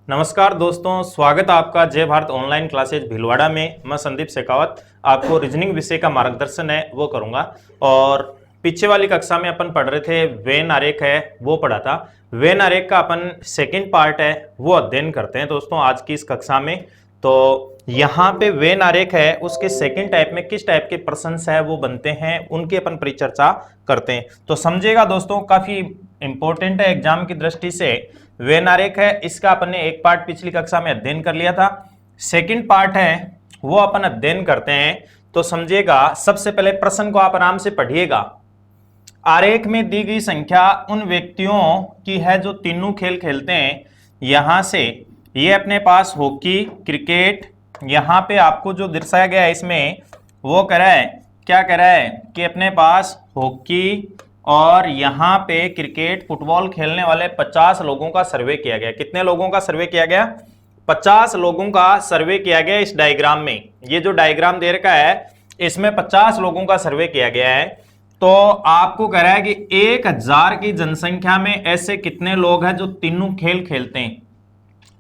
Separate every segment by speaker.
Speaker 1: नमस्कार दोस्तों, स्वागत है आपका जय भारत ऑनलाइन क्लासेज भीलवाड़ा में। मैं संदीप शेखावत आपको रीजनिंग विषय का मार्गदर्शन है वो करूंगा। और पीछे वाली कक्षा में अपन पढ़ रहे थे वेन आरेख है वो पढ़ा था। वेन आरेख का अपन सेकंड पार्ट है वो अध्ययन करते हैं दोस्तों आज की इस कक्षा में। तो यहाँ पे वेन आरेख है उसके सेकंड टाइप में किस टाइप के प्रश्न है वो बनते हैं उनकी अपन परिचर्चा करते हैं। तो समझिएगा दोस्तों, काफी इंपॉर्टेंट है एग्जाम की दृष्टि से। वेन आरेख है इसका अपन ने एक पार्ट पिछली कक्षा में अध्ययन कर लिया था, सेकंड पार्ट है वो अपन अध्ययन करते हैं। तो समझिएगा, सबसे पहले प्रश्न को आप आराम से पढ़िएगा। आरेख में दी गई संख्या उन व्यक्तियों की है जो तीनों खेल खेलते हैं। यहां से ये अपने पास हॉकी, क्रिकेट, यहाँ पे आपको जो दर्शाया गया है इसमें वो कह रहा है, क्या कह रहा है कि अपने पास हॉकी और यहाँ पे क्रिकेट, फुटबॉल खेलने वाले 50 लोगों का सर्वे किया गया। कितने लोगों का सर्वे किया गया? 50 लोगों का सर्वे किया गया। इस डायग्राम में, ये जो डायग्राम दे रखा है इसमें 50 लोगों का सर्वे किया गया है। तो आपको कह रहा है कि 1000 की जनसंख्या में ऐसे कितने लोग हैं जो तीनों खेल खेलते हैं।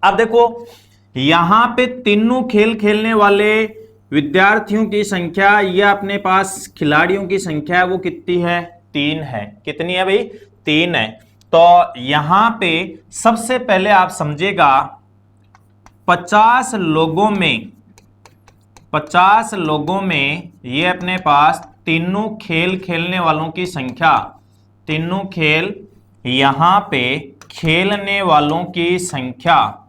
Speaker 1: अब देखो, यहां पे तीनों खेल खेलने वाले विद्यार्थियों की संख्या या अपने पास खिलाड़ियों की संख्या वो कितनी है? 3 है। कितनी है भाई? 3 है। तो यहां पे सबसे पहले आप समझिएगा 50 लोगों में ये अपने पास तीनों खेल खेलने वालों की संख्या, तीनों खेल यहां पे खेलने वालों की संख्या,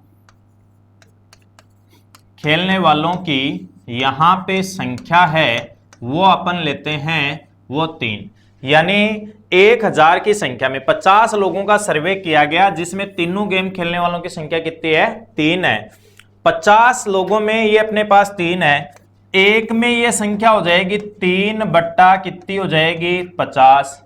Speaker 1: खेलने वालों की यहां पे संख्या है वो अपन लेते हैं वो 3। यानी 1000 की संख्या में 50 लोगों का सर्वे किया गया जिसमें तीनों गेम खेलने वालों की संख्या कितनी है? 3 है। 50 लोगों में ये अपने पास 3 है। एक में ये संख्या हो जाएगी 3 बट्टा कितनी हो जाएगी? 50।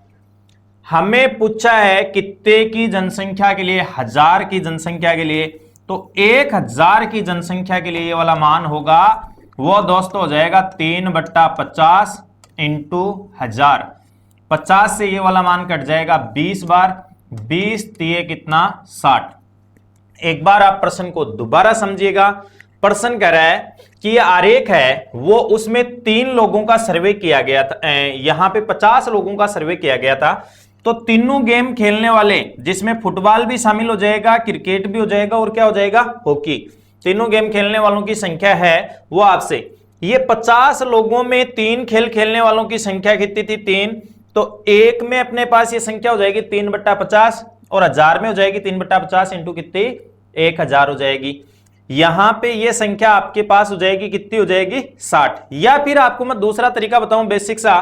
Speaker 1: हमें पूछा है कितने की जनसंख्या के लिए? 1000 की जनसंख्या के लिए। तो 1000 की जनसंख्या के लिए ये वाला मान होगा वो दोस्तों हो जाएगा 3 बट्टा 50 इंटू 1000। 50 से ये वाला मान कट जाएगा 20 बार, 20 दिए कितना? 60। एक बार आप प्रश्न को दोबारा समझिएगा। प्रश्न कह रहा है कि ये आरेख है वो उसमें 3 लोगों का सर्वे किया गया था, यहां पे 50 लोगों का सर्वे किया गया था। तो तीनों गेम खेलने वाले जिसमें फुटबॉल भी शामिल हो जाएगा, क्रिकेट भी हो जाएगा और क्या हो जाएगा? हॉकी। तीनों गेम खेलने वालों की संख्या है वो आपसे, ये 50 लोगों में 3 खेल खेलने वालों की संख्या कितनी थी? 3। तो एक में अपने पास ये संख्या हो जाएगी 3 बट्टा 50 और 1000 में हो जाएगी 3 बट्टा 50 इंटू कितनी? 1000 हो जाएगी। यहां पे ये संख्या आपके पास हो जाएगी कितनी हो जाएगी? 60। या फिर आपको मैं दूसरा तरीका बताऊं बेसिक सा,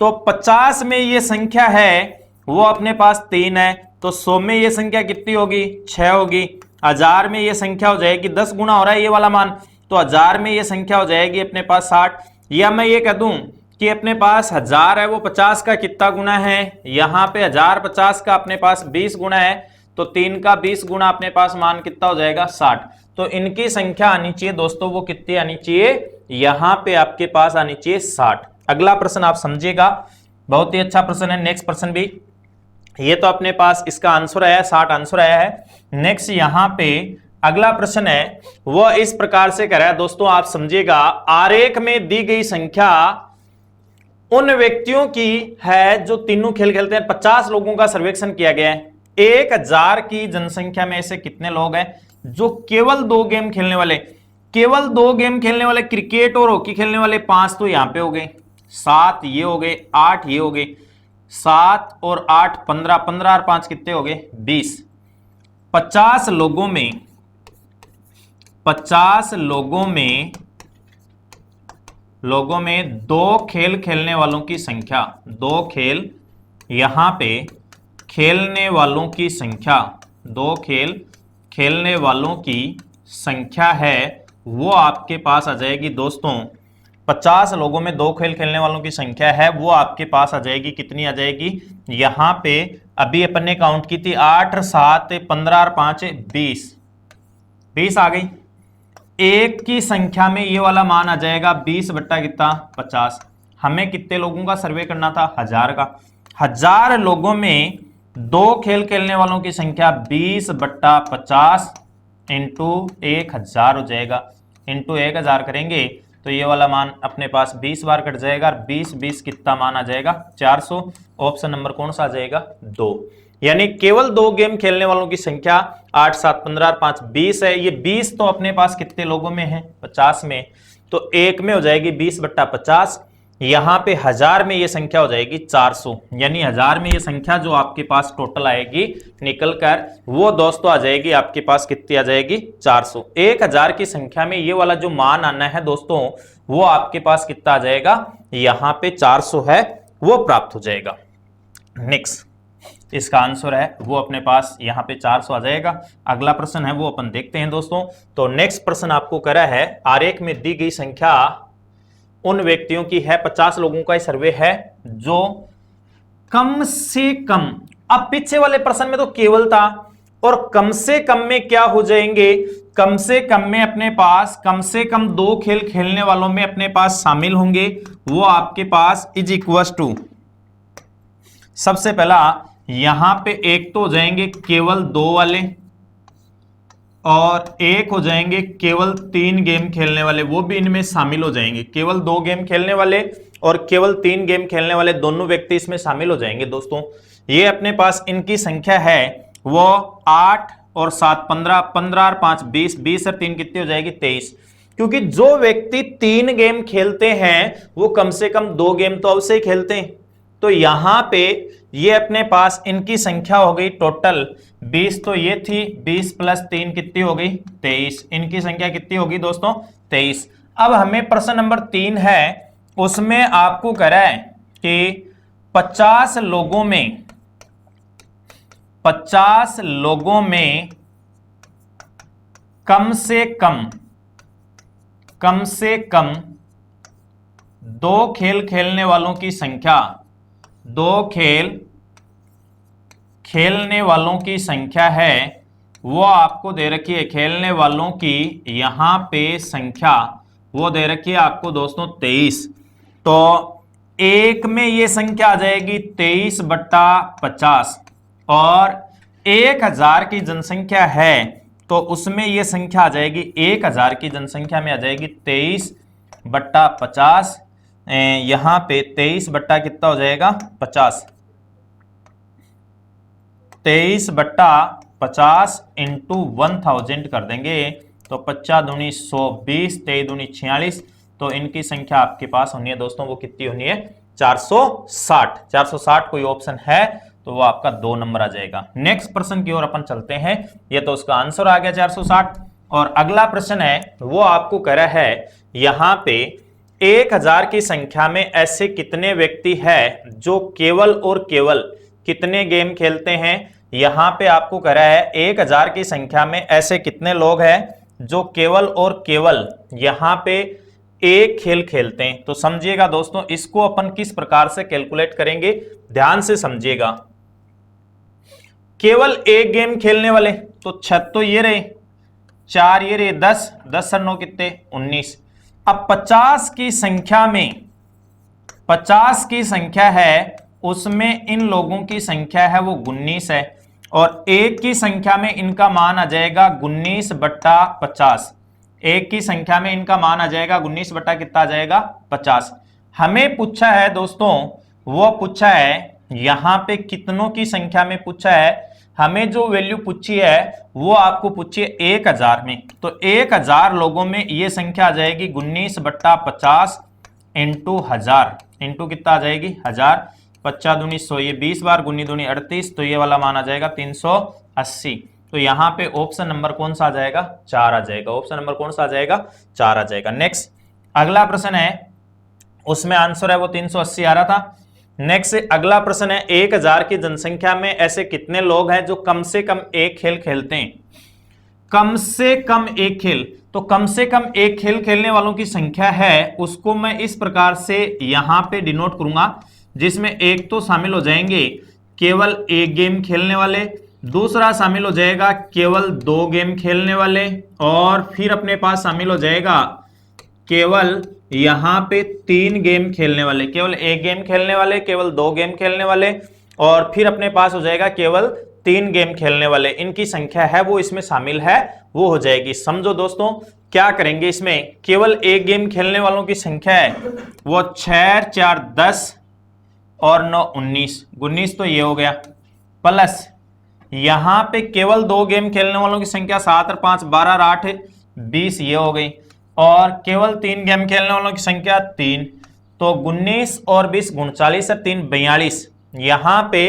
Speaker 1: तो 50 में ये संख्या है वो अपने पास 3 है, तो 100 में ये संख्या कितनी होगी? 6 होगी। 1000 में ये संख्या हो जाएगी, 10 गुना हो रहा है ये वाला मान, तो 1000 में ये संख्या हो जाएगी अपने पास 60। या मैं ये कह दूं कि अपने पास 1000 है वो 50 का कितना गुना है? यहाँ पे 1000 50 का अपने पास 20 गुना है, तो 3 का 20 गुना अपने पास मान कितना हो जाएगा? 60। तो इनकी संख्या आनी चाहिए दोस्तों वो कितनी आनी चाहिए? यहाँ पे आपके पास आनी चाहिए 60। अगला प्रश्न आप समझिएगा, बहुत ही अच्छा प्रश्न है। नेक्स्ट प्रश्न भी, ये तो अपने पास इसका आंसर आया है, 60 आंसर आया है। नेक्स्ट यहाँ पे अगला प्रश्न है वो इस प्रकार से कह रहा है दोस्तों, आप समझिएगा। आरेख में दी गई संख्या उन व्यक्तियों की है जो तीनों खेल खेलते हैं। 50 लोगों का सर्वेक्षण किया गया है। 1000 की जनसंख्या में ऐसे कितने लोग हैं जो केवल 2 गेम खेलने वाले, केवल 2 गेम खेलने वाले क्रिकेट और हॉकी खेलने वाले 5 तो यहां पे हो गए, 7 ये हो गए, 8 ये हो गए, 7 और 8 15, 15 और 5 कितने हो गए? 20। 50 लोगों में 2 खेल खेलने वालों की संख्या, 2 खेल यहां पे खेलने वालों की संख्या, 2 खेल खेलने वालों की संख्या है वो आपके पास आ जाएगी दोस्तों। 50 लोगों में 2 खेल खेलने वालों की संख्या है वो आपके पास आ जाएगी, कितनी आ जाएगी? यहां पे अभी अपन ने काउंट की थी 8 7 15 और 5 20, 20 आ गई। एक की संख्या में ये वाला मान आ जाएगा 20 बट्टा कितना? 50। हमें कितने लोगों का सर्वे करना था? 1000 का। 1000 लोगों में 2 खेल खेलने वालों की संख्या 20 बट्टा 50 इंटू 1000 हो जाएगा, इंटू 1000 करेंगे तो ये वाला मान अपने पास 20 बार कट जाएगा, और 20 कितना मान आ जाएगा 400। ऑप्शन नंबर कौन सा आ जाएगा 2। यानी केवल 2 गेम खेलने वालों की संख्या 8 7 15 और 5 20 है। ये 20 तो अपने पास कितने लोगों में है 50 में, तो एक में हो जाएगी 20/50। यहां पे 1000 में ये संख्या हो जाएगी 400, यानी 1000 में ये संख्या जो आपके पास टोटल आएगी निकल कर वो दोस्तों आ जाएगी आपके पास कितनी आ जाएगी 400। 1000 की संख्या में ये वाला जो मान आना है दोस्तों वो आपके पास कितना आ जाएगा, यहां पे 400 है वो प्राप्त हो जाएगा। नेक्स्ट इसका आंसर है वो अपने पास यहां पे 400 आ जाएगा। अगला प्रश्न है वो अपन देखते हैं दोस्तों। तो नेक्स्ट प्रश्न आपको करा है, आरेख में दी गई संख्या उन व्यक्तियों की है, 50 लोगों का सर्वे है जो कम से कम, अब पीछे वाले प्रश्न में तो केवल था, और कम से कम में क्या हो जाएंगे, कम से कम में अपने पास कम से कम 2 खेल खेलने वालों में अपने पास शामिल होंगे। वो आपके पास इज इक्वल टू, सबसे पहला यहां पे एक तो हो जाएंगे केवल 2 वाले, और एक हो जाएंगे केवल 3 गेम खेलने वाले, वो भी इनमें शामिल हो जाएंगे। केवल 2 गेम खेलने वाले और केवल 3 गेम खेलने वाले दोनों व्यक्ति इसमें शामिल हो जाएंगे दोस्तों। ये अपने पास इनकी संख्या है वो 8 और 7 15, 15 और 5 20, 20 और 3 कितनी हो जाएगी 23। क्योंकि जो व्यक्ति 3 गेम खेलते हैं वो कम से कम 2 गेम तो अवश्य खेलते हैं, तो यहां पे ये अपने पास इनकी संख्या हो गई टोटल 20, तो ये थी 20 + 3 कितनी हो गई 23। इनकी संख्या कितनी होगी दोस्तों 23। अब हमें प्रश्न नंबर 3 है, उसमें आपको करा है कि 50 लोगों में कम से कम 2 खेल खेलने वालों की संख्या, 2 खेल खेलने वालों की संख्या है वो आपको दे रखी है, खेलने वालों की यहां पे संख्या वो दे रखी है आपको दोस्तों 23। तो एक में ये संख्या आ जाएगी 23/50, और 1000 की जनसंख्या है तो उसमें ये संख्या आ जाएगी 1000 की जनसंख्या में आ जाएगी 23/50। यहां पे 23 बट्टा कितना हो जाएगा 50, 23/50 इंटू 1000 कर देंगे तो 50 दूनी 120, 23 दूनी 46, तो इनकी संख्या आपके पास होनी है दोस्तों वो कितनी होनी है 460। 460 कोई ऑप्शन है तो वो आपका 2 नंबर आ जाएगा। नेक्स्ट प्रश्न की ओर अपन चलते हैं, ये तो उसका आंसर आ गया 460। और अगला प्रश्न है वो आपको कह रहा है यहां पे 1000 की संख्या में ऐसे कितने व्यक्ति हैं जो केवल और केवल कितने गेम खेलते हैं। यहां पे आपको कह रहा है 1000 की संख्या में ऐसे कितने लोग हैं जो केवल और केवल यहां पे एक खेल खेलते हैं। तो समझिएगा दोस्तों इसको अपन किस प्रकार से कैलकुलेट करेंगे, ध्यान से समझिएगा। केवल एक गेम खेलने वाले तो 6 तो ये रहे, 4 ये रहे, 10 10 और 9 कितने 19। अब 50 की संख्या में 50 की संख्या है उसमें इन लोगों की संख्या है वो 19 है, और एक की संख्या में इनका मान आ जाएगा 19/50। एक की संख्या में इनका मान आ जाएगा 19 बटा कितना आ जाएगा 50। हमें पूछा है दोस्तों, वो पूछा है यहां पे कितनों की संख्या में पूछा है, हमें जो वैल्यू पूछी है वो आपको पूछी है 1000 में। तो 1000 लोगों में ये संख्या आ जाएगी 19/50 इंटू 1000, इंटू कितना आ जाएगी 1000, 50 दूनी 100, ये 20 बार, गुनी दूनी 38, तो ये वाला मान आ जाएगा 380। तो यहां पे ऑप्शन नंबर कौन सा आ जाएगा 4 आ जाएगा। ऑप्शन नंबर कौन सा आ जाएगा 4 आ जाएगा। नेक्स्ट अगला प्रश्न है, उसमें आंसर है वो 380 आ रहा था। नेक्स्ट अगला प्रश्न है 1000 की जनसंख्या में ऐसे कितने लोग हैं जो कम से कम एक खेल खेलते हैं। कम से कम एक खेल, तो कम से कम एक खेल खेलने वालों की संख्या है उसको मैं इस प्रकार से यहां पे डिनोट करूंगा, जिसमें एक तो शामिल हो जाएंगे केवल एक गेम खेलने वाले, दूसरा शामिल हो जाएगा केवल 2 गेम खेलने वाले, और फिर अपने पास शामिल हो जाएगा केवल यहां पे 3 गेम खेलने वाले, केवल एक गेम खेलने वाले, केवल 2 गेम खेलने वाले, और फिर अपने पास हो जाएगा केवल 3 गेम खेलने वाले इनकी संख्या है वो इसमें शामिल है, वो हो जाएगी। समझो दोस्तों क्या करेंगे, इसमें केवल एक गेम खेलने वालों की संख्या है वो 6 4 10 और 9 19, 19 तो ये हो गया, प्लस यहां पे केवल 2 गेम खेलने वालों की संख्या 7 और 5 12 और 8 20 ये हो गई, और केवल 3 गेम खेलने वालों की संख्या 3, तो 19 और 20 39 और 3 42। यहां पे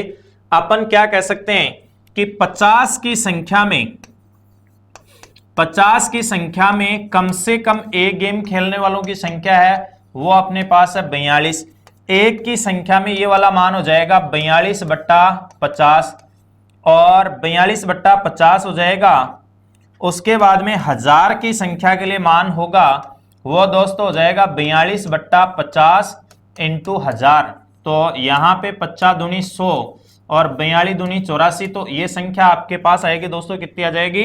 Speaker 1: अपन क्या कह सकते हैं कि 50 की संख्या में कम से कम एक गेम खेलने वालों की संख्या है वो अपने पास है 42। एक की संख्या में ये वाला मान हो जाएगा 42/50 और 42/50 हो जाएगा। उसके बाद में 1000 की संख्या के लिए मान होगा वो दोस्तों हो जाएगा 42/50 इंटू 1000। तो यहाँ पे 50 दूनी 100 और 42 दूनी 84, तो ये संख्या आपके पास आएगी दोस्तों, कितनी आ जाएगी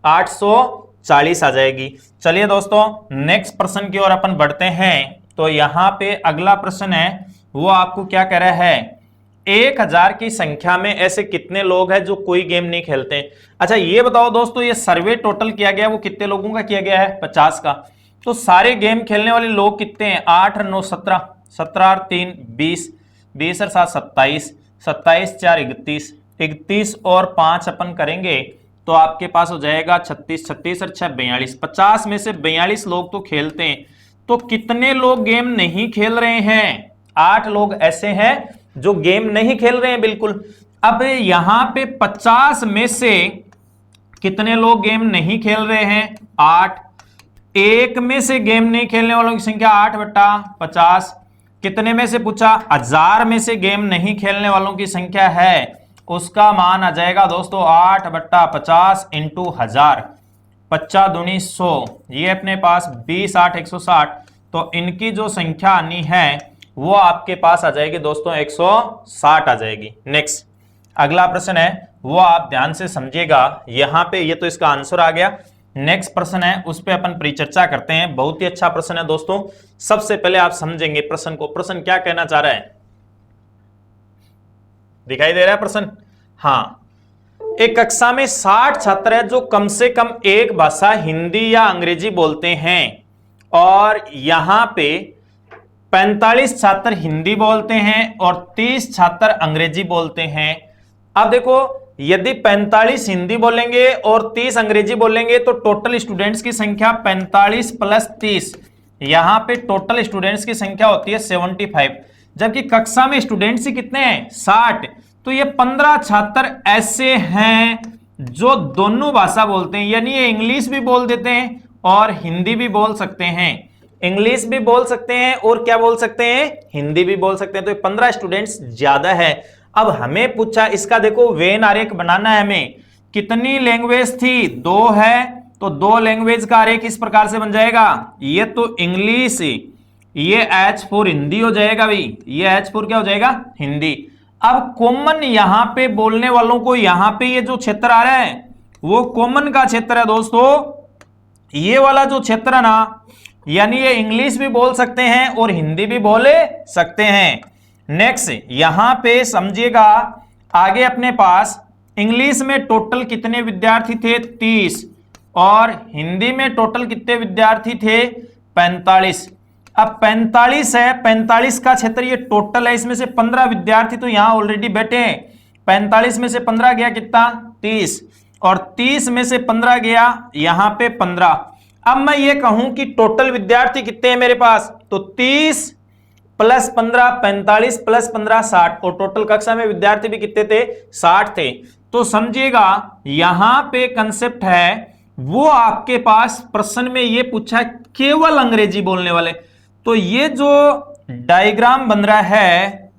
Speaker 1: 840 आ जाएगी। चलिए दोस्तों नेक्स्ट प्रश्न की ओर अपन बढ़ते हैं। तो यहाँ पे अगला प्रश्न है वो आपको क्या कह रहा है, 1000 की संख्या में ऐसे कितने लोग हैं जो कोई गेम नहीं खेलते। अच्छा ये बताओ दोस्तों, ये सर्वे टोटल किया गया वो कितने लोगों का किया गया है, 50 का। तो सारे गेम खेलने वाले लोग कितने हैं, 8 और 9 17, 17 और 3 20, 20 और 7 27, 27 4 31, 31 और 5 अपन करेंगे तो आपके पास हो जाएगा 36, 36 और 6 42। 50 में से 42 लोग तो खेलते हैं, तो कितने लोग गेम नहीं खेल रहे हैं, 8 लोग ऐसे हैं जो गेम नहीं खेल रहे हैं बिल्कुल। अब यहां पे 50 में से कितने लोग गेम नहीं खेल रहे हैं, 8। एक में से गेम नहीं खेलने वालों की संख्या 8/50। कितने में से पूछा, 1000 में से गेम नहीं खेलने वालों की संख्या है, उसका मान आ जाएगा दोस्तों 8/50 इंटू 1000, 50 दूनी 100, ये अपने पास 20 8 160। तो इनकी जो संख्या आनी है वो आपके पास आ जाएगी दोस्तों 160 आ जाएगी। नेक्स्ट अगला प्रश्न है वो आप ध्यान से समझिएगा, यहां पे ये तो इसका आंसर आ गया। नेक्स्ट प्रश्न है उस पे अपन परिचर्चा करते हैं। बहुत ही अच्छा प्रश्न है दोस्तों। सबसे पहले आप समझेंगे प्रश्न को, प्रश्न क्या कहना चाह रहा है, दिखाई दे रहा है प्रश्न। हाँ, एक कक्षा में 60 छात्र है जो कम से कम एक भाषा हिंदी या अंग्रेजी बोलते हैं और यहां पे 45 छात्र हिंदी बोलते हैं और 30 छात्र अंग्रेजी बोलते हैं। अब देखो यदि 45 हिंदी बोलेंगे और 30 अंग्रेजी बोलेंगे तो टोटल स्टूडेंट्स की संख्या 45 + 30, यहां पे टोटल स्टूडेंट्स की संख्या होती है 75, जबकि कक्षा में स्टूडेंट्स ही कितने हैं 60। तो ये 15 छात्र ऐसे हैं जो दोनों भाषा बोलते हैं, यानी ये इंग्लिश भी बोल देते हैं और हिंदी भी बोल सकते हैं, इंग्लिश भी बोल सकते हैं और क्या बोल सकते हैं, हिंदी भी बोल सकते हैं। तो 15 स्टूडेंट्स ज्यादा है। अब हमें पूछा इसका देखो वेन आरेख बनाना है, हमें कितनी लैंग्वेज थी, 2 है, तो 2 लैंग्वेज का आरेख इस प्रकार से बन जाएगा। ये तो इंग्लिश, ये H4 हिंदी हो जाएगा भाई, ये H4 क्या हो जाएगा, हिंदी। अब कॉमन यहां पे बोलने वालों को यहां पे ये जो क्षेत्र आ रहा है वो कॉमन का क्षेत्र है दोस्तों, ये वाला जो क्षेत्र है ना, यानी ये इंग्लिश भी बोल सकते हैं और हिंदी भी बोले सकते हैं। नेक्स्ट यहां पे समझिएगा, आगे अपने पास इंग्लिश में टोटल कितने विद्यार्थी थे 30 और हिंदी में टोटल कितने विद्यार्थी थे 45। अब 45 है, 45 का क्षेत्र ये टोटल है, इसमें से 15 विद्यार्थी तो यहां ऑलरेडी बैठे हैं, 45 में से 15 गया कितना 30 और 30 में से 15 गया यहां पे 15। अब मैं ये कहूं कि टोटल विद्यार्थी कितने हैं मेरे पास, तो 30 + 15 45 + 15 60, और टोटल कक्षा में विद्यार्थी भी कितने थे 60 थे। तो समझिएगा यहां पे कंसेप्ट है वो आपके पास प्रश्न में ये पूछा है केवल अंग्रेजी बोलने वाले। तो ये जो डायग्राम बन रहा है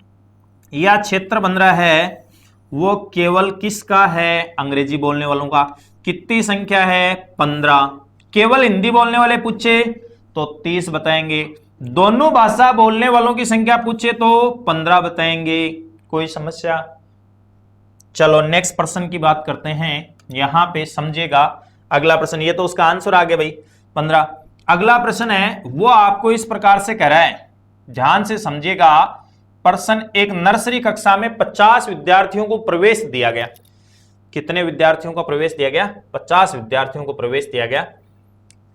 Speaker 1: या क्षेत्र बन रहा है वो केवल किसका है, अंग्रेजी बोलने वालों का। कितनी संख्या है 15। केवल हिंदी बोलने वाले पूछे तो 30 बताएंगे, दोनों भाषा बोलने वालों की संख्या पूछे तो 15 बताएंगे। कोई समस्या। चलो नेक्स्ट प्रश्न की बात करते हैं। यहां पे समझिएगा अगला प्रश्न, ये तो उसका आंसर आ गया भाई 15। अगला प्रश्न है वो आपको इस प्रकार से कह रहा है, ध्यान से समझिएगा प्रश्न। एक नर्सरी कक्षा में 50 विद्यार्थियों को प्रवेश दिया गया। कितने विद्यार्थियों को प्रवेश दिया गया? 50 विद्यार्थियों को प्रवेश दिया गया।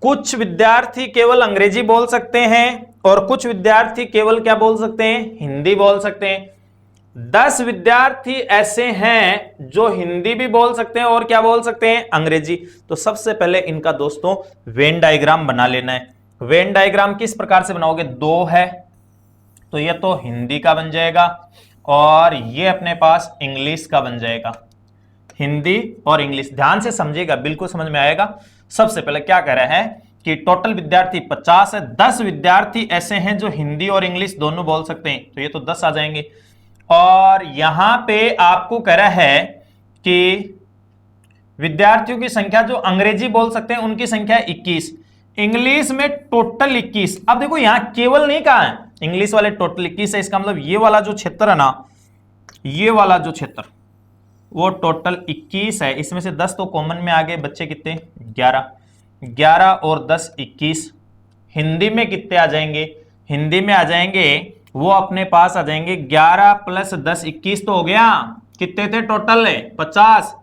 Speaker 1: कुछ विद्यार्थी केवल अंग्रेजी बोल सकते हैं और कुछ विद्यार्थी केवल क्या बोल सकते हैं? हिंदी बोल सकते हैं। 10 विद्यार्थी ऐसे हैं जो हिंदी भी बोल सकते हैं और क्या बोल सकते हैं? अंग्रेजी। तो सबसे पहले इनका दोस्तों वेन डायग्राम बना लेना है। वेन डायग्राम किस प्रकार से बनाओगे? 2 है तो ये तो हिंदी का बन जाएगा और ये अपने पास इंग्लिश का बन जाएगा। हिंदी और इंग्लिश, ध्यान से समझिएगा, बिल्कुल समझ में आएगा। सबसे पहले क्या कह रहा है कि टोटल विद्यार्थी 50 है, 10 विद्यार्थी ऐसे हैं जो हिंदी और इंग्लिश दोनों बोल सकते हैं, तो ये तो 10 आ जाएंगे। और यहां पे आपको कह रहा है कि विद्यार्थियों की संख्या जो अंग्रेजी बोल सकते हैं उनकी संख्या 21, इंग्लिश में टोटल 21। अब देखो यहां केवल नहीं कहा है, इंग्लिश वाले टोटल 21 है, इसका मतलब ये वाला जो क्षेत्र है ना, ये वाला जो क्षेत्र वो टोटल 21 है। इसमें से 10 तो कॉमन में आ गए, बच्चे कितने? 11। 11 और 10 21। हिंदी में कितने आ जाएंगे? हिंदी में आ जाएंगे वो अपने पास आ जाएंगे 11 + 10 21 तो हो गया। कितने थे टोटल? 50।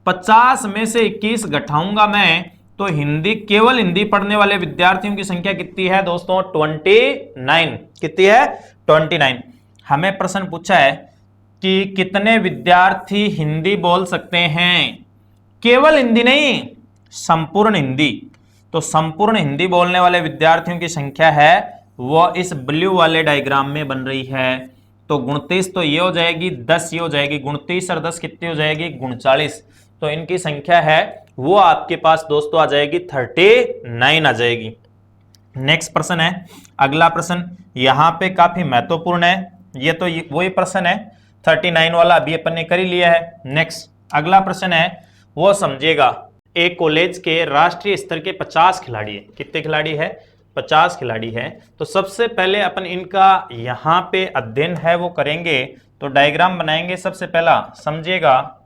Speaker 1: 50 में से 21 घटाऊंगा मैं तो हिंदी, केवल हिंदी पढ़ने वाले विद्यार्थियों की संख्या कितनी है दोस्तों? 29। कितनी है? 29। हमें प्रश्न पूछा है कि कितने विद्यार्थी हिंदी बोल सकते हैं? केवल हिंदी नहीं, संपूर्ण हिंदी। तो संपूर्ण हिंदी बोलने वाले विद्यार्थियों की संख्या है वो इस ब्लू वाले डायग्राम में बन रही है। तो 29 तो ये हो जाएगी, 10 ये हो जाएगी, 29 और 10 कितनी हो जाएगी? 39। तो इनकी संख्या है वो आपके पास दोस्तों आ जाएगी 39 आ जाएगी। नेक्स्ट प्रश्न है, अगला प्रश्न यहां पे काफी महत्वपूर्ण है। ये तो वही प्रश्न है 39 वाला, अभी अपन ने कर ही लिया है। नेक्स्ट अगला प्रश्न है वो समझिएगा, एक कॉलेज के राष्ट्रीय स्तर के 50 खिलाड़ी है। कितने खिलाड़ी है? 50 खिलाड़ी है। तो सबसे पहले अपन इनका यहां पे अध्ययन है वो करेंगे। तो डायग्राम बनाएंगे। सबसे पहला समझिएगा,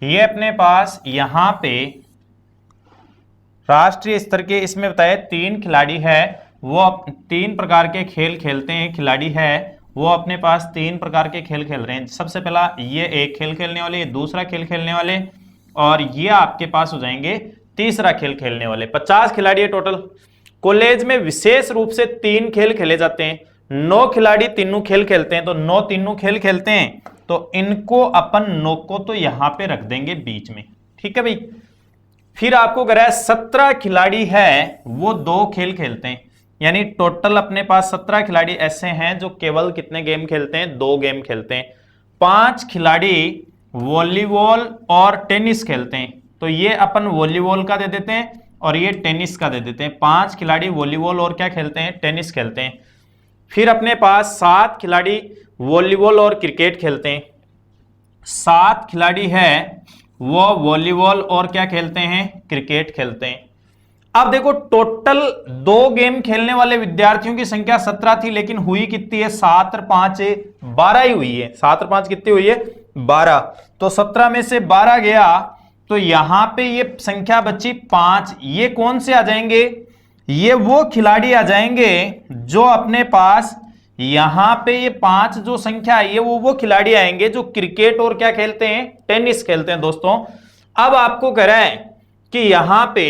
Speaker 1: ये अपने पास यहां पे राष्ट्रीय स्तर के, इसमें बताया 3 खिलाड़ी है, वो 3 प्रकार के खेल खेलते हैं। खिलाड़ी है वो अपने पास 3 प्रकार के खेल खेल रहे हैं। सबसे पहला ये एक खेल खेलने वाले, ये दूसरा खेल खेलने वाले, और ये आपके पास हो जाएंगे तीसरा खेल खेलने वाले। 50 खिलाड़ी है टोटल। कॉलेज में विशेष रूप से 3 खेल खेले जाते हैं। 9 खिलाड़ी तीनों खेल खेलते हैं, तो 9 तीनों खेल खेलते हैं। तो इनको अपन 9 को तो यहां पे रख देंगे बीच में, ठीक है भाई। फिर आपको कह रहा है 17 खिलाड़ी है वो 2 खेल खेलते हैं, यानी टोटल अपने पास 17 खिलाड़ी ऐसे हैं जो केवल कितने गेम खेलते हैं? 2 गेम खेलते हैं। 5 खिलाड़ी वॉलीबॉल और टेनिस खेलते हैं, तो ये अपन वॉलीबॉल का दे देते हैं और ये टेनिस का दे देते हैं। 5 खिलाड़ी वॉलीबॉल और क्या खेलते हैं? टेनिस खेलते हैं। फिर अपने पास 7 खिलाड़ी वॉलीबॉल और क्रिकेट खेलते हैं। 7 खिलाड़ी है वो वॉलीबॉल और क्या खेलते हैं? क्रिकेट खेलते हैं। अब देखो टोटल 2 गेम खेलने वाले विद्यार्थियों की संख्या 17 थी, लेकिन हुई कितनी है? 7 और 5 12 ही हुई है। 7 और 5 कितनी हुई है? 12। तो 17 में से 12 गया तो यहां पे ये संख्या बची 5। ये कौन से आ जाएंगे? ये वो खिलाड़ी आ जाएंगे जो अपने पास यहां पे ये 5 जो संख्या आई है वो खिलाड़ी आएंगे जो क्रिकेट और क्या खेलते हैं? टेनिस खेलते हैं दोस्तों। अब आपको कह रहा है कि यहां पे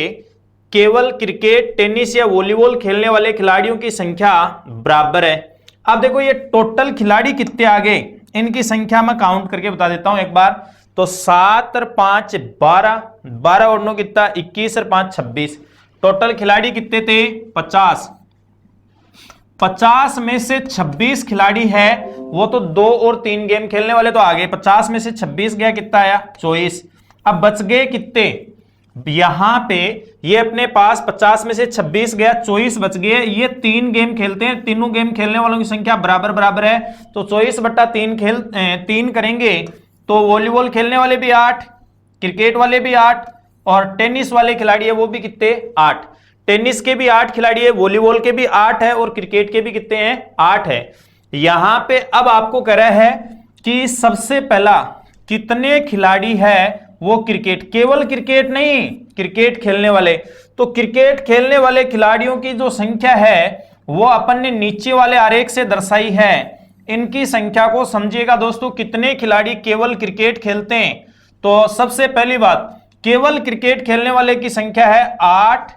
Speaker 1: केवल क्रिकेट, टेनिस या वॉलीबॉल खेलने वाले खिलाड़ियों की संख्या बराबर है। अब देखो ये टोटल खिलाड़ी कितने आ गए, इनकी संख्या मैं काउंट करके बता देता हूं एक बार। तो 7 और 5 12, 12 और 9 कितना? 21 और 5 26। टोटल खिलाड़ी कितने थे? 50। 50 में से 26 खिलाड़ी है वो तो 2 और 3 गेम खेलने वाले तो आ गए। 50 में से 26 गया, कितना आया? 24। अब बच गए कितने? यहां पे ये अपने पास 50 में से 26 गया, 24 बच गए। ये 3 गेम खेलते हैं, तीनों गेम खेलने वालों की संख्या बराबर बराबर है। तो 24/3 3 करेंगे तो वॉलीबॉल खेलने वाले भी 8, क्रिकेट वाले भी 8 और टेनिस वाले खिलाड़ी है वो भी कितने? 8। टेनिस के भी 8 खिलाड़ी है, वॉलीबॉल के भी 8 है और क्रिकेट के भी कितने हैं? 8 है। यहां पे अब आपको कह रहा है कि सबसे पहला कितने खिलाड़ी है वो क्रिकेट, केवल क्रिकेट नहीं, क्रिकेट खेलने वाले। तो क्रिकेट खेलने वाले खिलाड़ियों की जो संख्या है वो अपन ने नीचे वाले आरेख से दर्शाई है। इनकी संख्या को समझिएगा दोस्तों, कितने खिलाड़ी केवल क्रिकेट खेलते हैं। तो सबसे पहली बात, केवल क्रिकेट खेलने वाले की संख्या है 8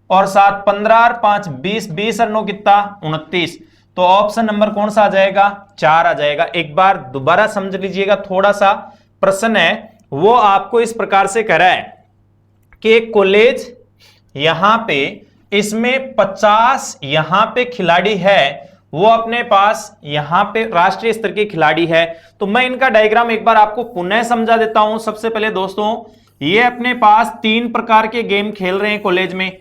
Speaker 1: और 7 15 और 5 20, 20 और 9 कितना 29। तो ऑप्शन नंबर कौन सा आ जाएगा, 4 आ जाएगा। एक बार दोबारा समझ लीजिएगा, थोड़ा सा प्रश्न है वो आपको इस प्रकार से करा है कि एक कॉलेज यहां पे इसमें 50 यहां पे खिलाड़ी है, वो अपने पास यहां पे राष्ट्रीय स्तर के खिलाड़ी है। तो मैं इनका डायग्राम एक बार आपको पुनः समझा देता हूं। सबसे पहले दोस्तों, ये अपने पास 3 प्रकार के गेम खेल रहे हैं कॉलेज में।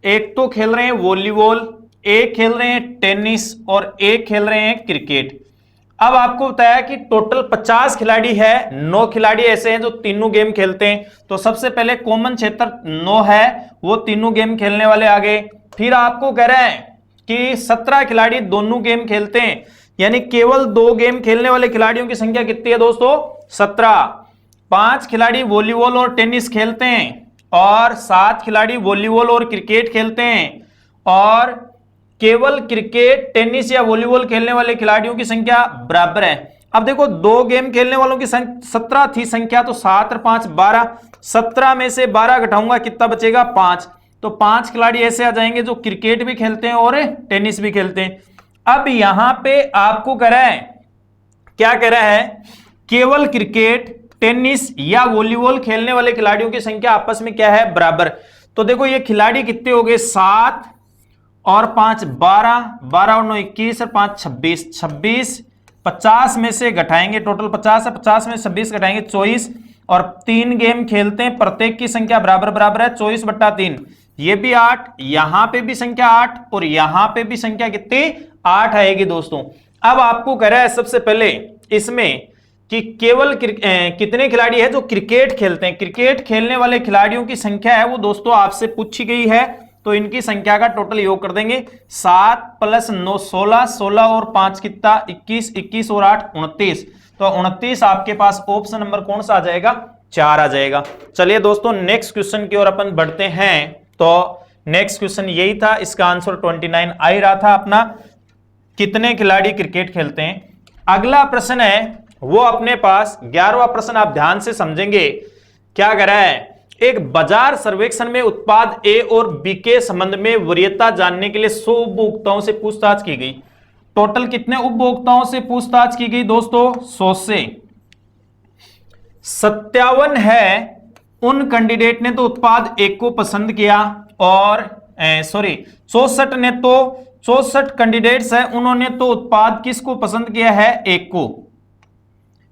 Speaker 1: एक तो खेल रहे हैं वॉलीबॉल, एक खेल रहे हैं टेनिस और एक खेल रहे हैं क्रिकेट। अब आपको बताया कि टोटल 50 खिलाड़ी है, 9 खिलाड़ी ऐसे हैं जो तीनों गेम खेलते हैं। तो सबसे पहले कॉमन क्षेत्र 9 है, वो तीनों गेम खेलने वाले आ गए। फिर आपको कह रहे हैं कि 17 खिलाड़ी दोनों गेम खेलते हैं, यानी केवल 2 गेम खेलने वाले खिलाड़ियों की संख्या कितनी है दोस्तों, 17। 5 खिलाड़ी वॉलीबॉल और टेनिस खेलते हैं और 7 खिलाड़ी वॉलीबॉल और क्रिकेट खेलते हैं, और केवल क्रिकेट टेनिस या वॉलीबॉल खेलने वाले खिलाड़ियों की संख्या बराबर है। अब देखो 2 गेम खेलने वालों की 17 थी संख्या, तो 7 और 5 12, 17 में से 12 घटाऊंगा कितना बचेगा 5। तो 5 खिलाड़ी ऐसे आ जाएंगे जो क्रिकेट भी खेलते हैं और टेनिस भी खेलते हैं। अब यहां पे आपको कह रहा है, क्या कह रहा है, केवल क्रिकेट टेनिस या वॉलीबॉल खेलने वाले खिलाड़ियों की संख्या आपस में क्या है, बराबर। तो देखो ये खिलाड़ी कितने हो गए, 7 और 5 12, 12 और 9 21 और 5 26, 26 50 में से घटाएंगे, टोटल 50 है, 50 में 26 घटाएंगे 24, और 3 गेम खेलते हैं, प्रत्येक की संख्या बराबर बराबर है 24/3। ये भी 8, यहां पे भी संख्या 8 और यहां पे भी संख्या कितनी 8 आएगी दोस्तों। अब आपको कह रहा है सबसे पहले इसमें कि केवल कितने खिलाड़ी है जो क्रिकेट खेलते हैं। क्रिकेट खेलने वाले खिलाड़ियों की संख्या है वो दोस्तों आपसे पूछी गई है, तो इनकी संख्या का टोटल योग कर देंगे। 7 + 9 16, 16 और 5 कितना 21, 21 और 8 29। तो 29 आपके पास ऑप्शन नंबर कौन सा आ जाएगा, 4 आ जाएगा। चलिए दोस्तों नेक्स्ट क्वेश्चन की ओर अपन बढ़ते हैं। तो नेक्स्ट क्वेश्चन यही था, इसका आंसर 29 आ ही रहा था अपना, कितने खिलाड़ी क्रिकेट खेलते हैं। अगला प्रश्न है वो अपने पास 11वां प्रश्न, आप ध्यान से समझेंगे। क्या कह रहा है, एक बाजार सर्वेक्षण में उत्पाद ए और बी के संबंध में वरीयता जानने के लिए 100 उपभोक्ताओं से पूछताछ की गई। टोटल कितने उपभोक्ताओं से पूछताछ की गई दोस्तों, 100 से। 57 है उन कैंडिडेट ने तो उत्पाद ए को पसंद किया, और 64 ने तो 64 कैंडिडेट्स है उन्होंने तो उत्पाद किसको पसंद किया है, ए को,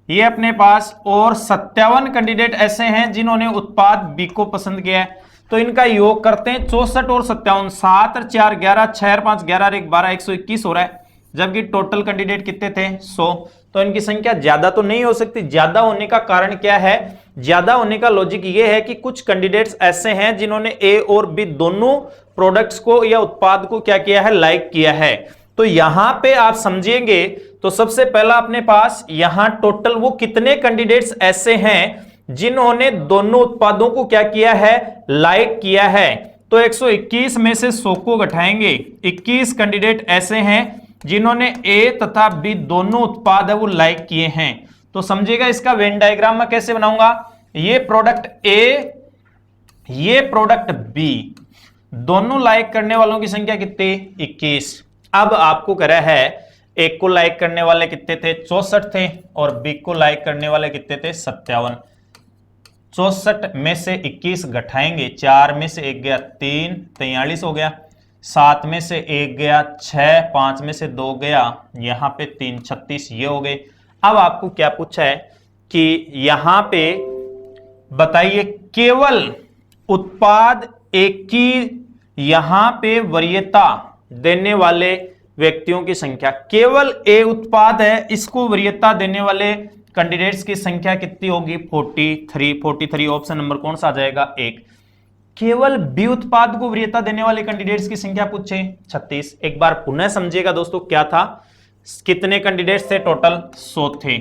Speaker 1: ये अपने पास, और 57 कैंडिडेट ऐसे हैं जिन्होंने उत्पाद बी को पसंद किया है। तो इनका योग करते हैं, 64 और 57, 7 और 4 11, 6 और 5 11 और 1 12, 121 हो रहा है, जबकि टोटल कैंडिडेट कितने थे 100। तो इनकी संख्या ज्यादा तो नहीं हो सकती। ज्यादा होने का कारण क्या है, ज्यादा होने का लॉजिक ये है कि कुछ कैंडिडेट्स ऐसे हैं जिन्होंने ए और बी दोनों प्रोडक्ट्स को या उत्पाद को क्या किया है, लाइक किया है। तो यहां पे आप समझेंगे तो सबसे पहला अपने पास यहां टोटल वो कितने कैंडिडेट्स ऐसे हैं जिन्होंने दोनों उत्पादों को क्या किया है, लाइक किया है। तो 121 में से 100 को घटाएंगे, 21 कैंडिडेट ऐसे हैं जिन्होंने ए तथा बी दोनों उत्पाद है वो लाइक किए हैं। तो समझिएगा इसका वेन डायग्राम मैं कैसे बनाऊंगा, ये प्रोडक्ट ए, ये प्रोडक्ट बी, दोनों लाइक करने वालों की संख्या कितनी 21। अब आपको कह रहा है एक को लाइक करने वाले कितने थे, 64 थे, और बी को लाइक करने वाले कितने थे 57। 64 में से 21 घटाएंगे, 4 में से 1 गया 3, 43 हो गया, 7 में से 1 गया 6, 5 में से 2 गया, यहां पे 3 36, ये हो गए। अब आपको क्या पूछा है कि यहां पे बताइए केवल उत्पाद एक की यहां पे वरीयता देने वाले व्यक्तियों की संख्या, केवल ए उत्पाद है इसको वरीयता देने वाले कैंडिडेट्स की संख्या कितनी होगी 43। ऑप्शन नंबर कौन सा आ जाएगा 1। केवल बी उत्पाद को वरीयता देने वाले कैंडिडेट्स की संख्या पूछे 36। एक बार पुनः समझिएगा दोस्तों क्या था, कितने कैंडिडेट्स थे, टोटल 100 थे।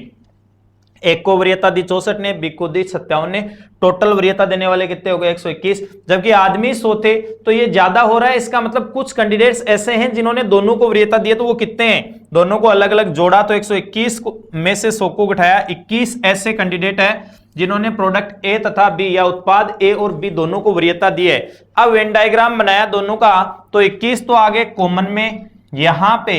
Speaker 1: एक को वरीयता दी 64 ने, बी को दी 57 ने। टोटल वरीयता देने वाले कितने हो गए 121, जबकि आदमी 100 थे, तो ये ज्यादा हो रहा है। इसका मतलब कुछ कैंडिडेट्स ऐसे हैं जिन्होंने दोनों को वरीयता दी है, तो वो कितने हैं, दोनों को अलग अलग जोड़ा तो 121 में से 100 को घटाया, 21 ऐसे कैंडिडेट है जिन्होंने प्रोडक्ट ए तथा बी या उत्पाद ए और बी दोनों को वरीयता दी है। अब वेन डायग्राम बनाया दोनों का, तो 21 तो आगे कॉमन में, यहां पे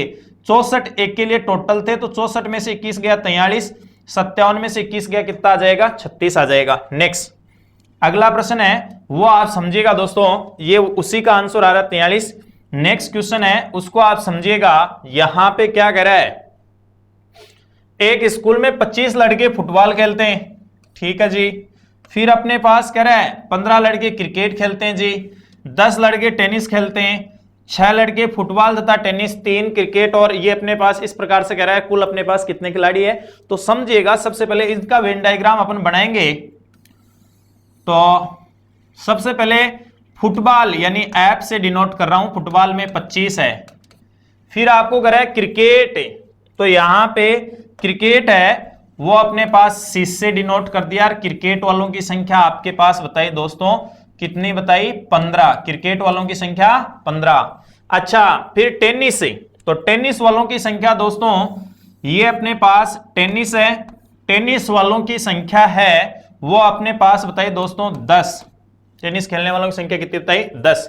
Speaker 1: 64 एक के लिए टोटल थे, तो 64 में से 21 गया 43, 57 में से 21 गया कितना आ जाएगा 36 आ जाएगा। नेक्स्ट अगला प्रश्न है वो आप समझिएगा दोस्तों, ये उसी का आंसर आ रहा है 43। नेक्स्ट क्वेश्चन है उसको आप समझिएगा, यहां पे क्या कह रहा है, एक स्कूल में 25 लड़के फुटबॉल खेलते हैं, ठीक है जी। फिर अपने पास कह रहा है 15 लड़के क्रिकेट खेलते हैं जी, 10 लड़के टेनिस खेलते हैं, 6 लड़के फुटबॉल तथा टेनिस, 3 क्रिकेट, और ये अपने पास इस प्रकार से कह रहा है कुल अपने पास कितने खिलाड़ी है। तो समझिएगा सबसे पहले इसका वेन डायग्राम अपन बनाएंगे। तो सबसे पहले फुटबॉल यानी ऐप से डिनोट कर रहा हूं, फुटबॉल में 25 है। फिर आपको कह रहा है क्रिकेट, तो यहां पे क्रिकेट है वो अपने पास 6 से डिनोट कर दिया। क्रिकेट वालों की संख्या आपके पास बताई दोस्तों कितनी बताई 15, क्रिकेट वालों की संख्या 15। अच्छा फिर टेनिस, तो टेनिस वालों की संख्या दोस्तों ये अपने पास टेनिस है, टेनिस वालों की संख्या है वो अपने पास बताइए दोस्तों 10, टेनिस खेलने वालों की संख्या कितनी बताई 10।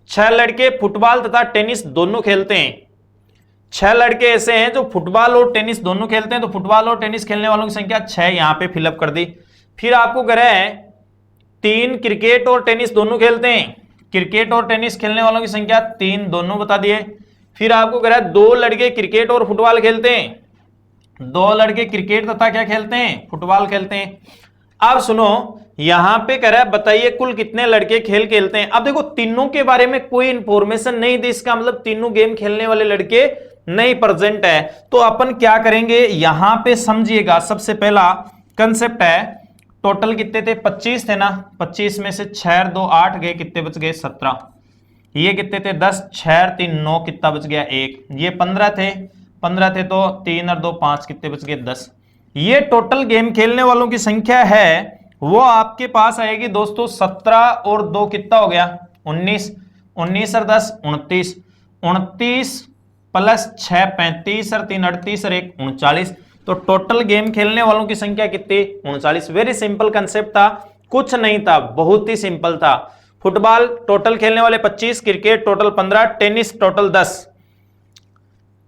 Speaker 1: 6 लड़के फुटबॉल तथा टेनिस दोनों खेलते हैं, 6 लड़के ऐसे हैं जो फुटबॉल और टेनिस दोनों खेलते हैं, तो फुटबॉल और टेनिस खेलने वालों की संख्या 6 यहां पे फिलअप कर दी। फिर आपको कह रहा है 3 क्रिकेट और टेनिस दोनों खेलते हैं, क्रिकेट और टेनिस खेलने वालों की संख्या 3 दोनों बता दिए। फिर आपको कह रहा है 2 लड़के क्रिकेट और फुटबॉल खेलते हैं, 2 लड़के क्रिकेट तथा क्या खेलते हैं फुटबॉल खेलते हैं। अब सुनो यहां पे कह रहा है बताइए कुल कितने लड़के खेल खेलते हैं। अब देखो तीनों के बारे में कोई इंफॉर्मेशन नहीं दी, इसका मतलब तीनों गेम खेलने वाले लड़के नहीं प्रेजेंट है। तो अपन क्या करेंगे यहां पे समझिएगा, सबसे पहला कंसेप्ट है टोटल कितने थे 25 थे ना, 25 में से 6 और 2 8 गए, कितने बच गए 17। ये कितने थे 10, 6 और 3 9, कितना बच गया 1। ये 15 थे तो 3 और 2 5, कितने बच गए 10। ये टोटल गेम खेलने वालों की संख्या है वो आपके पास आएगी दोस्तों 17 और 2 कितना हो गया 19, 19 और 10 29, 29 प्लस 6 35 और 3 38 और 1 39। तो टोटल गेम खेलने वालों की संख्या कितनी 39। वेरी सिंपल कंसेप्ट था, कुछ नहीं था, बहुत ही सिंपल था। फुटबॉल टोटल खेलने वाले 25, cricket total 15, tennis total 10।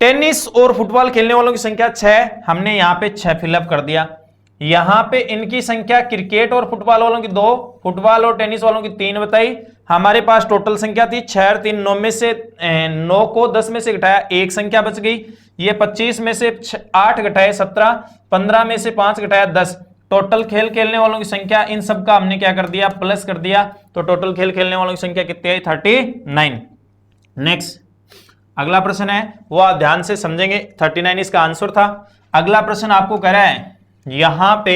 Speaker 1: Tennis और फुटबॉल खेलने वालों की संख्या 6, हमने यहां पे 6 फिलअप कर दिया। यहां पे इनकी संख्या क्रिकेट और फुटबॉल वालों की 2, फुटबॉल और टेनिस वालों की 3 बताई। हमारे पास टोटल संख्या थी 6 और 3 9 में से 9 को 10 में से घटाया 1 संख्या बच गई। ये 25 में से 8 घटाए 17, 15 में से 5 घटाया 10। टोटल खेल खेलने वालों की संख्या इन सब का हमने क्या कर दिया प्लस कर दिया, तो टोटल खेल खेलने वालों की संख्या कितनी आई 39। नेक्स्ट अगला प्रश्न है वो आप ध्यान से समझेंगे, 39 इसका आंसर था। अगला प्रश्न आपको कह रहा है यहां पे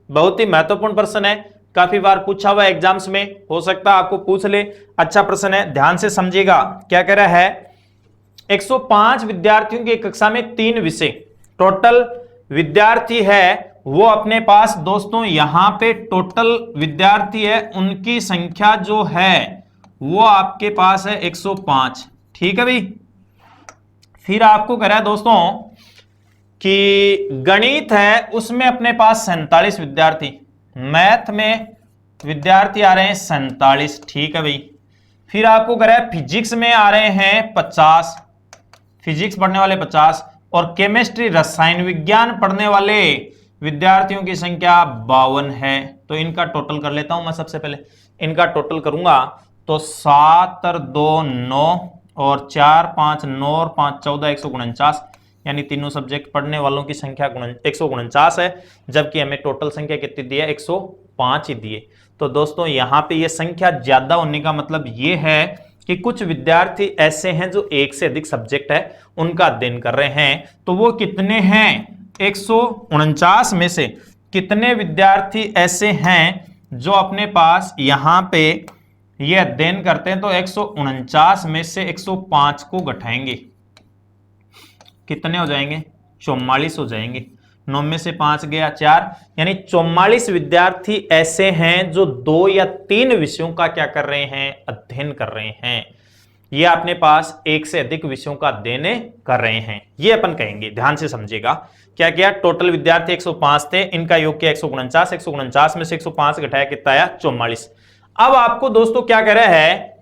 Speaker 1: बहुत ही महत्वपूर्ण प्रश्न है, काफी बार पूछा हुआ एग्जाम्स में, हो सकता है आपको पूछ ले। अच्छा प्रश्न है, ध्यान से समझिएगा। क्या कह रहा है 105 विद्यार्थियों की कक्षा में 3 विषय, टोटल विद्यार्थी है वो अपने पास दोस्तों यहां पे टोटल विद्यार्थी है उनकी संख्या जो है वो आपके पास है 105, ठीक है भाई। फिर आपको कह रहा है दोस्तों कि गणित है उसमें अपने पास 47 विद्यार्थी, मैथ में विद्यार्थी आ रहे हैं 47, ठीक है भाई। फिर आपको कह रहा है फिजिक्स में आ रहे हैं 50, फिजिक्स पढ़ने वाले 50, और केमिस्ट्री रसायन विज्ञान पढ़ने वाले विद्यार्थियों की संख्या 52 है। तो इनका टोटल कर लेता हूं मैं, सबसे पहले इनका टोटल करूंगा तो 7 और 2 9 और 4 5 9 और 5 14 149, यानी तीनों सब्जेक्ट पढ़ने वालों की संख्या 149 है, जबकि हमें टोटल संख्या कितनी दी है 105 ही दिए। तो दोस्तों यहाँ पे ये संख्या ज्यादा होने का मतलब ये है कि कुछ विद्यार्थी ऐसे हैं जो एक से अधिक सब्जेक्ट है उनका अध्ययन कर रहे हैं। तो वो कितने हैं 149 में से कितने विद्यार्थी ऐसे हैं जो अपने पास यहाँ पे ये अध्ययन करते हैं, तो 149 में से 105 को घटाएंगे, कितने हो जाएंगे 44 हो जाएंगे। 9 में से 5 गया 4, यानी 44 विद्यार्थी ऐसे हैं जो 2 या 3 विषयों का क्या कर रहे हैं, अध्ययन कर रहे हैं। ये अपने पास एक से अधिक विषयों का अध्ययन कर रहे हैं, ये अपन कहेंगे। ध्यान से समझिएगा क्या किया, टोटल विद्यार्थी 105 थे, इनका योग किया 149, 149 में से 105 घटाया कितना आया, 44। अब आपको दोस्तों क्या कह रहा है,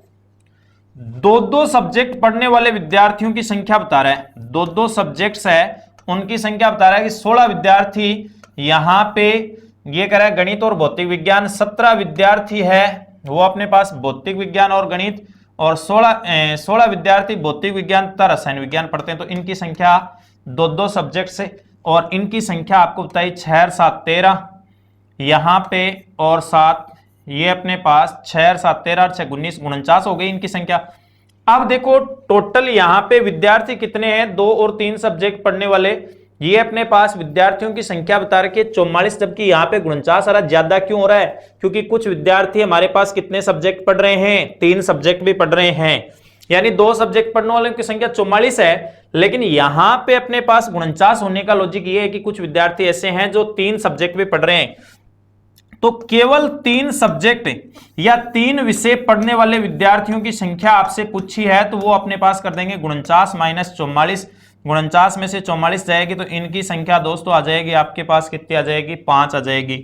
Speaker 1: दो सब्जेक्ट पढ़ने वाले विद्यार्थियों की संख्या बता रहा है, दो सब्जेक्ट्स है उनकी संख्या बता रहा है कि 16 विद्यार्थी यहां पे ये कह रहा है गणित और भौतिक विज्ञान, 17 विद्यार्थी है वो अपने पास भौतिक विज्ञान और गणित, और 16 विद्यार्थी भौतिक विज्ञान तथा रसायन विज्ञान पढ़ते हैं। तो इनकी संख्या दो सब्जेक्ट से, और इनकी संख्या आपको बताई 6 और 7 13 यहां पे, और 7 ये अपने पास 6 और 7 13 और 6 19 49 हो गई इनकी संख्या। अब देखो टोटल यहां पे विद्यार्थी कितने हैं, 2 और 3 सब्जेक्ट पढ़ने वाले, ये अपने पास विद्यार्थियों की संख्या बता रखी है 44, जबकि यहाँ पे 49 आ रहा, ज्यादा क्यों हो रहा है, क्योंकि कुछ विद्यार्थी हमारे पास कितने सब्जेक्ट पढ़ रहे हैं, 3 सब्जेक्ट भी पढ़ रहे हैं, यानी 2 सब्जेक्ट पढ़ने वालों की संख्या 44 है, लेकिन यहां पे अपने पास 49 होने का लॉजिक ये है कि कुछ विद्यार्थी ऐसे हैं जो 3 सब्जेक्ट भी पढ़ रहे हैं। तो केवल 3 सब्जेक्ट या 3 विषय पढ़ने वाले विद्यार्थियों की संख्या आपसे पूछी है, तो वो अपने पास कर देंगे 49 माइनस 44, 49 में से 44 जाएगी तो इनकी संख्या दोस्तों आ जाएगी आपके पास कितनी आ जाएगी, 5 आ जाएगी।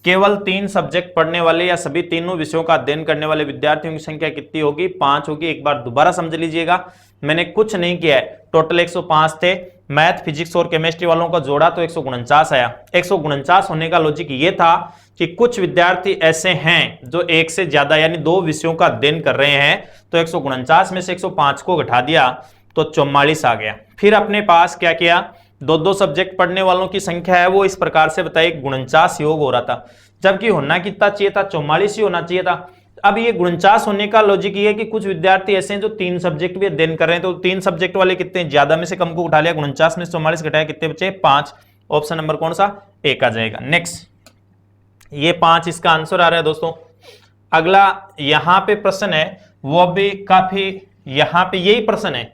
Speaker 1: केवल 3 सब्जेक्ट पढ़ने वाले या सभी तीनों विषयों का अध्ययन करने वाले विद्यार्थियों की संख्या कितनी होगी, 5 होगी। एक बार दोबारा समझ लीजिएगा, मैंने कुछ नहीं किया है, टोटल 105 थे, मैथ फिजिक्स और केमिस्ट्री वालों का जोड़ा तो 149 आया। 149 होने का लॉजिक ये था कि कुछ विद्यार्थी ऐसे हैं जो एक से ज्यादा यानी 2 विषयों का अध्ययन कर रहे हैं, तो 149 में से 105 को घटा दिया तो 44 आ गया। फिर अपने पास क्या किया, 2 सब्जेक्ट पढ़ने वालों की संख्या है वो इस प्रकार से बताइए 49 योग हो रहा था, जबकि होना कितना चाहिए था, 44 ही होना चाहिए था। अब ये 49 होने का लॉजिक ये है कि कुछ विद्यार्थी ऐसे हैं जो 3 सब्जेक्ट भी अध्ययन कर रहे हैं, तो 3 सब्जेक्ट वाले कितने, ज्यादा में से कम को उठा लिया, 49 में से 44 घटाया कितने बचे, 5। ऑप्शन नंबर कौन सा, एक आ जाएगा। नेक्स्ट, ये 5 इसका आंसर आ रहा है दोस्तों। अगला यहां पे प्रश्न है वो भी काफी, यहां पे यही प्रश्न है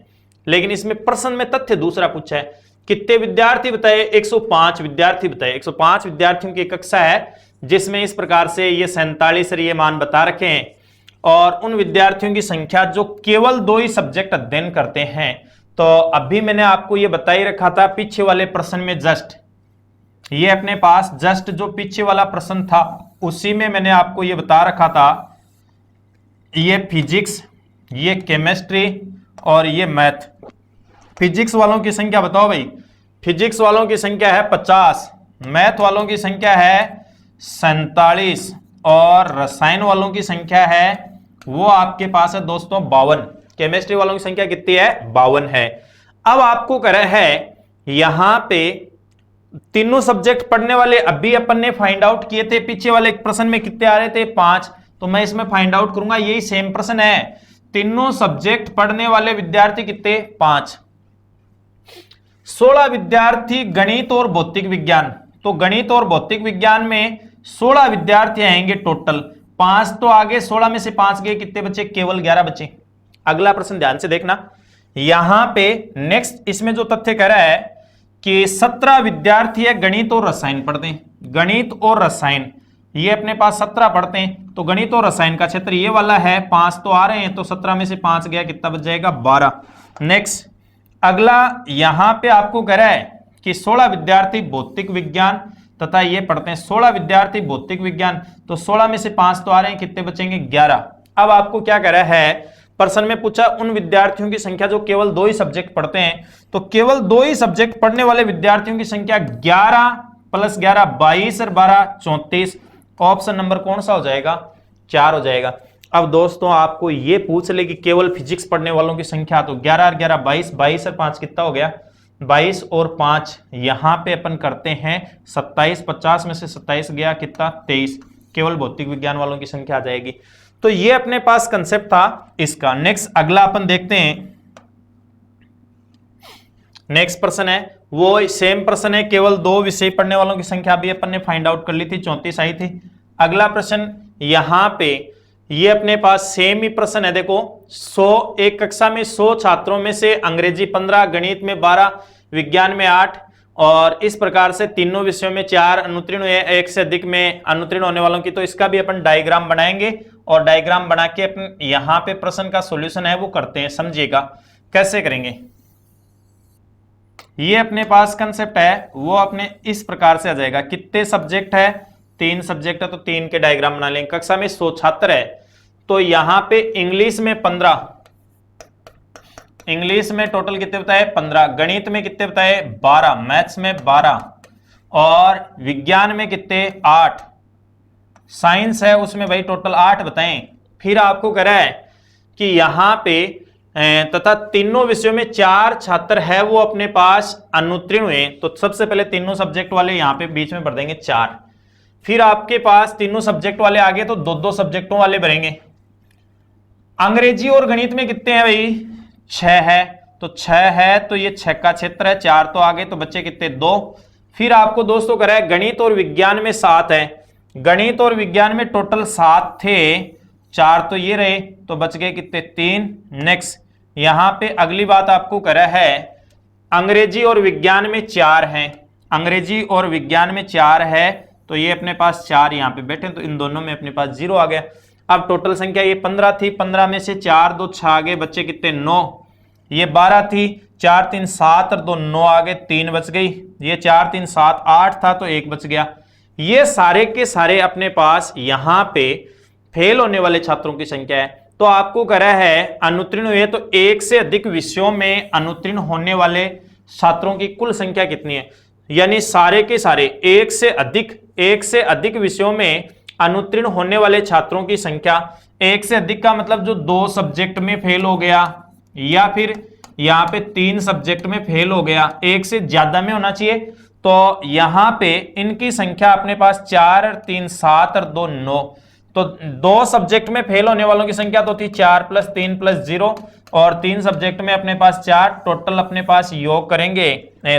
Speaker 1: लेकिन इसमें प्रश्न में तथ्य दूसरा पूछा है, कितने विद्यार्थी बताए, 105 विद्यार्थी बताए। 105 विद्यार्थियों की कक्षा है जिसमें इस प्रकार से ये 47 ये मान बता रखे हैं, और उन विद्यार्थियों की संख्या जो केवल 2 ही सब्जेक्ट अध्ययन करते हैं। तो अभी मैंने आपको ये बता ही रखा था पीछे वाले प्रश्न में, जस्ट ये अपने पास जस्ट जो पीछे वाला प्रश्न था उसी में मैंने आपको ये बता रखा था, ये फिजिक्स, ये केमिस्ट्री और ये मैथ। फिजिक्स वालों की संख्या बताओ भाई, फिजिक्स वालों की संख्या है 50, मैथ वालों की संख्या है 47 और रसायन वालों की संख्या है वो आपके पास है दोस्तों 52। केमिस्ट्री वालों की संख्या कितनी है, 52 है। अब आपको कह रहा है यहां पे तीनों सब्जेक्ट पढ़ने वाले अभी अपन ने फाइंड आउट किए थे, पीछे वाले प्रश्न में कितने आ रहे थे, 5, तो मैं इसमें फाइंड आउट करूंगा, यही सेम प्रश्न है, तीनों सब्जेक्ट पढ़ने वाले विद्यार्थी कितने, 5। 16 विद्यार्थी गणित और भौतिक विज्ञान, तो गणित और भौतिक विज्ञान में 16 विद्यार्थी आएंगे टोटल, 5 तो आगे, 16 में से 5 गए, कितने बचे, केवल 11 बचे। अगला प्रश्न ध्यान से देखना, यहां पे नेक्स्ट इसमें जो तथ्य कह रहा है कि 17 विद्यार्थी है गणित और रसायन पढ़ते हैं, गणित और रसायन ये अपने पास 17 पढ़ते हैं, तो गणित और रसायन का क्षेत्र ये वाला है, 5 तो आ रहे हैं, तो 17 में से 5 गया, कितना बच जाएगा, 12। नेक्स्ट अगला यहां पे आपको कह रहा है कि 16 विद्यार्थी भौतिक विज्ञान तथा ये पढ़ते हैं, 16 विद्यार्थी भौतिक विज्ञान, तो 16 में से 5 तो आ रहे हैं, कितने बचेंगे, 11। अब आपको क्या कह रहा है, प्रश्न में पूछा उन विद्यार्थियों की संख्या जो केवल 2 ही सब्जेक्ट पढ़ते हैं, तो केवल 2 ही सब्जेक्ट पढ़ने वाले विद्यार्थियों की संख्या 11 प्लस 11 22 और 12 34। ऑप्शन नंबर कौन सा हो जाएगा, 4 हो जाएगा। अब दोस्तों आपको ये पूछ ले कि केवल फिजिक्स पढ़ने वालों की संख्या, तो 11 और 11 22, 22 और 5 कितना हो गया, 22 और 5 यहां पे अपन करते हैं 27, 50 में से 27 गया, कितना, 23। केवल भौतिक विज्ञान वालों की संख्या आ जाएगी। तो ये अपने पास कंसेप्ट था इसका। नेक्स्ट अगला अपन देखते हैं, नेक्स्ट प्रश्न है वो सेम प्रश्न है, केवल 2 विषय पढ़ने वालों की संख्या भी अपन ने फाइंड आउट कर ली थी, 34 आई थी। अगला प्रश्न यहां पे ये अपने पास सेम ही प्रश्न है, देखो 100 एक कक्षा में 100 छात्रों में से अंग्रेजी 15, गणित में 12, विज्ञान में 8 और इस प्रकार से तीनों विषयों में 4 अनुत्तीर्ण हुए, 1 से अधिक में अनुत्तीर्ण होने वालों की, तो इसका भी अपन डायग्राम बनाएंगे और डायग्राम बना के अपन यहां पे प्रश्न का सॉल्यूशन है वो करते हैं। समझिएगा कैसे करेंगे। ये अपने पास कंसेप्ट है वो अपने इस प्रकार से आ जाएगा। कितने सब्जेक्ट है? 3 सब्जेक्ट है, तो 3 के डायग्राम बना लेंगे। कक्षा में 100 छात्र है, तो यहां पे इंग्लिश में 15, इंग्लिश में टोटल कितने बताए? 15, गणित में कितने बताए? 12, मैथ्स में 12, और विज्ञान में कितने? 8, साइंस है उसमें भाई टोटल 8 बताएं। फिर आपको कह रहा है कि यहां पे तथा तीनों विषयों में 4 छात्र है वो अपने पास अनुत्तीर्ण हुए, तो सबसे पहले तीनों सब्जेक्ट वाले यहां पे बीच में भर देंगे 4। फिर आपके पास तीनों सब्जेक्ट वाले आगे तो 2-2 सब्जेक्टों वाले भरेंगे। अंग्रेजी और गणित में कितने हैं भाई? 6 है, तो 6 है तो ये 6 का क्षेत्र है, 4 तो आगे, तो बच्चे कितने? 2। फिर आपको दोस्तों कह रहा है गणित और विज्ञान में 7 है, गणित और विज्ञान में टोटल 7 थे, 4 तो ये रहे, तो बच गए कितने? 3। नेक्स्ट यहां पे अगली बात आपको कह रहा है अंग्रेजी और विज्ञान में 4 हैं, अंग्रेजी और विज्ञान में 4 है, तो ये अपने पास 4 यहां पे बैठे, तो इन दोनों में अपने पास 0 आ गया। अब टोटल संख्या ये 15 थी, 15 में से 4 2 6 आ गए, बच्चे कितने? 9। ये 12 थी, 4 3 7 और 2 9 आ गए, 3 बच गई। ये 4 3 7 8 था, तो 1 बच गया। ये सारे के सारे अपने पास यहां पे फेल होने वाले छात्रों की संख्या है। तो आपको कह रहा है अनुत्तीर्ण हुए, तो 1 से अधिक विषयों में अनुत्तीर्ण होने वाले छात्रों की कुल संख्या कितनी है? यानी सारे के सारे 1 से अधिक विषयों में अनुत्तीर्ण होने वाले छात्रों की संख्या, 1 से अधिक का मतलब जो 2 सब्जेक्ट में फेल हो गया, या फिर यहां पे 3 सब्जेक्ट में फेल हो गया, 1 से ज्यादा में होना चाहिए। तो यहां पे इनकी संख्या अपने पास 4 और 3 7 और 2 9, तो 2 सब्जेक्ट में फेल होने वालों की संख्या तो थी 4 + 3 + 0, और 3 सब्जेक्ट में अपने पास 4, टोटल अपने पास योग करेंगे,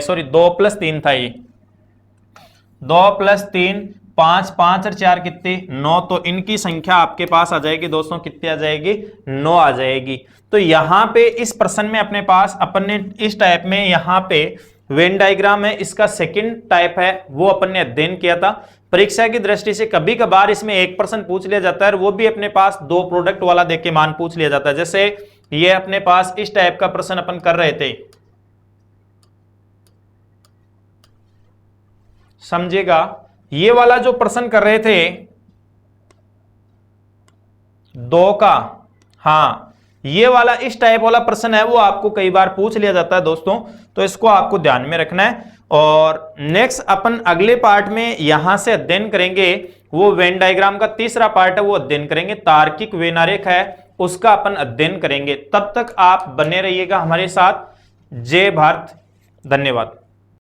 Speaker 1: सॉरी 2 + 3 था ये, 2 + 3 5, 5 और 4 कितने? 9, तो इनकी संख्या आपके पास आ जाएगी दोस्तों, कितनी आ जाएगी? 9 आ जाएगी। तो यहां पे इस प्रश्न में अपने पास अपन ने इस टाइप में यहां पे वेन डायग्राम है, इसका सेकंड टाइप है वो अपन ने अध्ययन किया था। परीक्षा की दृष्टि से कभी कभार इसमें एक प्रश्न पूछ लिया जाता है, और वो भी अपने पास 2 प्रोडक्ट वाला देख के मान पूछ लिया जाता है। जैसे ये अपने पास इस टाइप का प्रश्न अपन कर रहे थे, समझिएगा। ये वाला जो प्रश्न कर रहे थे 2 का, हाँ ये वाला इस टाइप वाला प्रश्न है, वो आपको कई बार पूछ लिया जाता है दोस्तों, तो इसको आपको ध्यान में रखना है। और नेक्स्ट अपन अगले पार्ट में यहां से अध्ययन करेंगे, वो वेन डायग्राम का तीसरा पार्ट है वो अध्ययन करेंगे, तार्किक वेन आरेख है उसका अपन अध्ययन करेंगे। तब तक आप बने रहिएगा हमारे साथ। जय भारत, धन्यवाद।